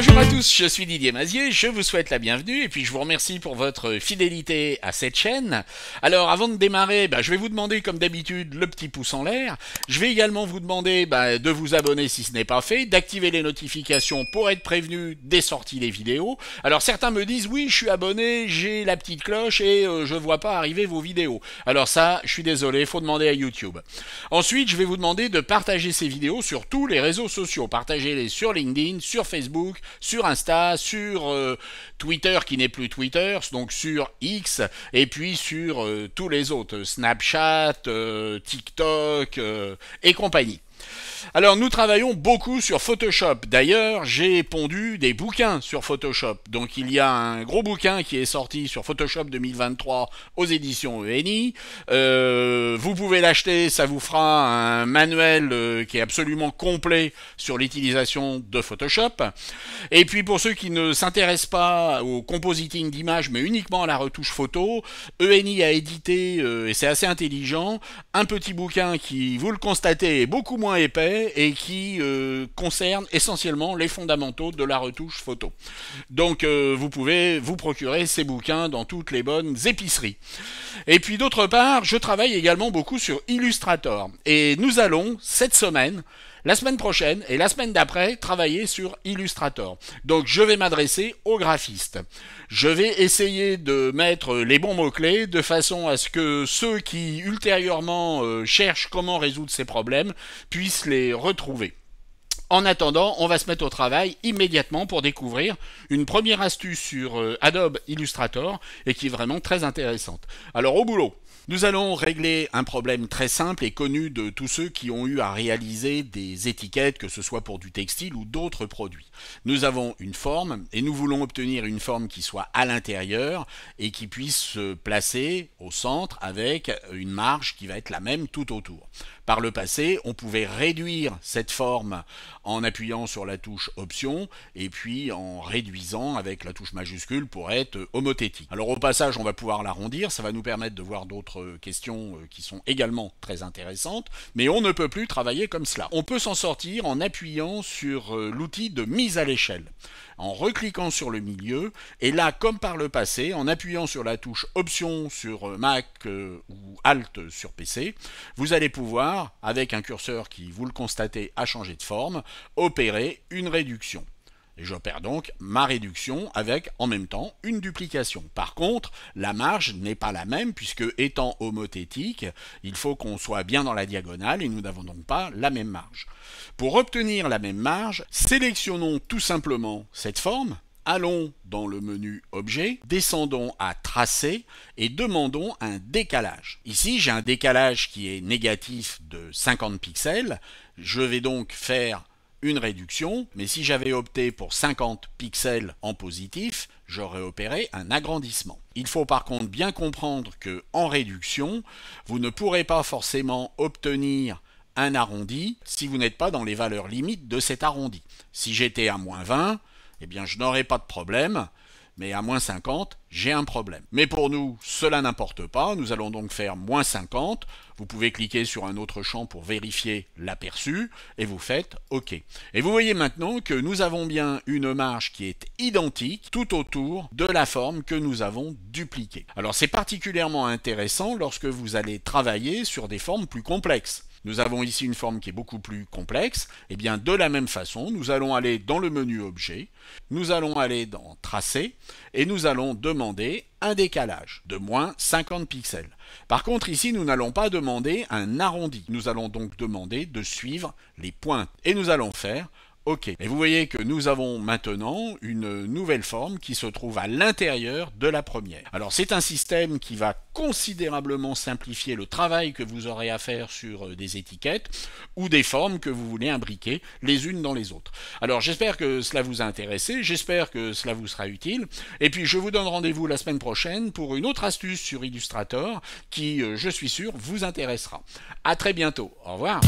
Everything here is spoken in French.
Bonjour à tous, je suis Didier Mazier, je vous souhaite la bienvenue et puis je vous remercie pour votre fidélité à cette chaîne. Alors avant de démarrer, je vais vous demander comme d'habitude le petit pouce en l'air. Je vais également vous demander de vous abonner si ce n'est pas fait, d'activer les notifications pour être prévenu des sorties des vidéos. Alors certains me disent oui je suis abonné, j'ai la petite cloche et je vois pas arriver vos vidéos. Alors ça, je suis désolé, il faut demander à YouTube. Ensuite, je vais vous demander de partager ces vidéos sur tous les réseaux sociaux. Partagez-les sur LinkedIn, sur Facebook, sur Insta, sur Twitter qui n'est plus Twitter, donc sur X, et puis sur tous les autres, Snapchat, TikTok et compagnie. Alors nous travaillons beaucoup sur Photoshop. D'ailleurs, j'ai pondu des bouquins sur Photoshop. Donc il y a un gros bouquin qui est sorti sur Photoshop 2023 aux éditions ENI. Vous pouvez l'acheter, ça vous fera un manuel qui est absolument complet sur l'utilisation de Photoshop. Et puis pour ceux qui ne s'intéressent pas au compositing d'images mais uniquement à la retouche photo, ENI a édité, et c'est assez intelligent, un petit bouquin qui, vous le constatez, est beaucoup moins épais et qui concerne essentiellement les fondamentaux de la retouche photo. Donc vous pouvez vous procurer ces bouquins dans toutes les bonnes épiceries. Et puis d'autre part, je travaille également beaucoup sur Illustrator. Et nous allons, cette semaine, la semaine prochaine et la semaine d'après, travailler sur Illustrator. Donc je vais m'adresser aux graphistes. Je vais essayer de mettre les bons mots-clés de façon à ce que ceux qui ultérieurement cherchent comment résoudre ces problèmes puissent les retrouver. En attendant, on va se mettre au travail immédiatement pour découvrir une première astuce sur Adobe Illustrator et qui est vraiment très intéressante. Alors au boulot! Nous allons régler un problème très simple et connu de tous ceux qui ont eu à réaliser des étiquettes, que ce soit pour du textile ou d'autres produits. Nous avons une forme et nous voulons obtenir une forme qui soit à l'intérieur et qui puisse se placer au centre avec une marge qui va être la même tout autour. Par le passé, on pouvait réduire cette forme en appuyant sur la touche Option et puis en réduisant avec la touche majuscule pour être homothétique. Alors au passage, on va pouvoir l'arrondir, ça va nous permettre de voir d'autres questions qui sont également très intéressantes, mais on ne peut plus travailler comme cela. On peut s'en sortir en appuyant sur l'outil de mise à l'échelle, en recliquant sur le milieu, et là, comme par le passé, en appuyant sur la touche Option sur Mac ou Alt sur PC, vous allez pouvoir, avec un curseur qui, vous le constatez, a changé de forme, opérer une réduction. Et j'opère donc ma réduction avec en même temps une duplication. Par contre, la marge n'est pas la même puisque étant homothétique, il faut qu'on soit bien dans la diagonale et nous n'avons donc pas la même marge. Pour obtenir la même marge, sélectionnons tout simplement cette forme, allons dans le menu Objet, descendons à Tracer et demandons un décalage. Ici, j'ai un décalage qui est négatif de 50 pixels. Je vais donc faire une réduction, mais si j'avais opté pour 50 pixels en positif, j'aurais opéré un agrandissement. Il faut par contre bien comprendre que en réduction, vous ne pourrez pas forcément obtenir un arrondi si vous n'êtes pas dans les valeurs limites de cet arrondi. Si j'étais à moins 20, eh bien je n'aurais pas de problème, mais à moins 50, j'ai un problème. Mais pour nous, cela n'importe pas, nous allons donc faire moins 50, vous pouvez cliquer sur un autre champ pour vérifier l'aperçu, et vous faites OK. Et vous voyez maintenant que nous avons bien une marge qui est identique tout autour de la forme que nous avons dupliquée. Alors c'est particulièrement intéressant lorsque vous allez travailler sur des formes plus complexes. Nous avons ici une forme qui est beaucoup plus complexe, et bien de la même façon, nous allons aller dans le menu Objet, nous allons aller dans Tracer, et nous allons demander un décalage de moins 50 pixels. Par contre ici, nous n'allons pas demander un arrondi, nous allons donc demander de suivre les pointes, et nous allons faire OK. Et vous voyez que nous avons maintenant une nouvelle forme qui se trouve à l'intérieur de la première. Alors c'est un système qui va considérablement simplifier le travail que vous aurez à faire sur des étiquettes ou des formes que vous voulez imbriquer les unes dans les autres. Alors j'espère que cela vous a intéressé, j'espère que cela vous sera utile, et puis je vous donne rendez-vous la semaine prochaine pour une autre astuce sur Illustrator qui, je suis sûr, vous intéressera. À très bientôt. Au revoir.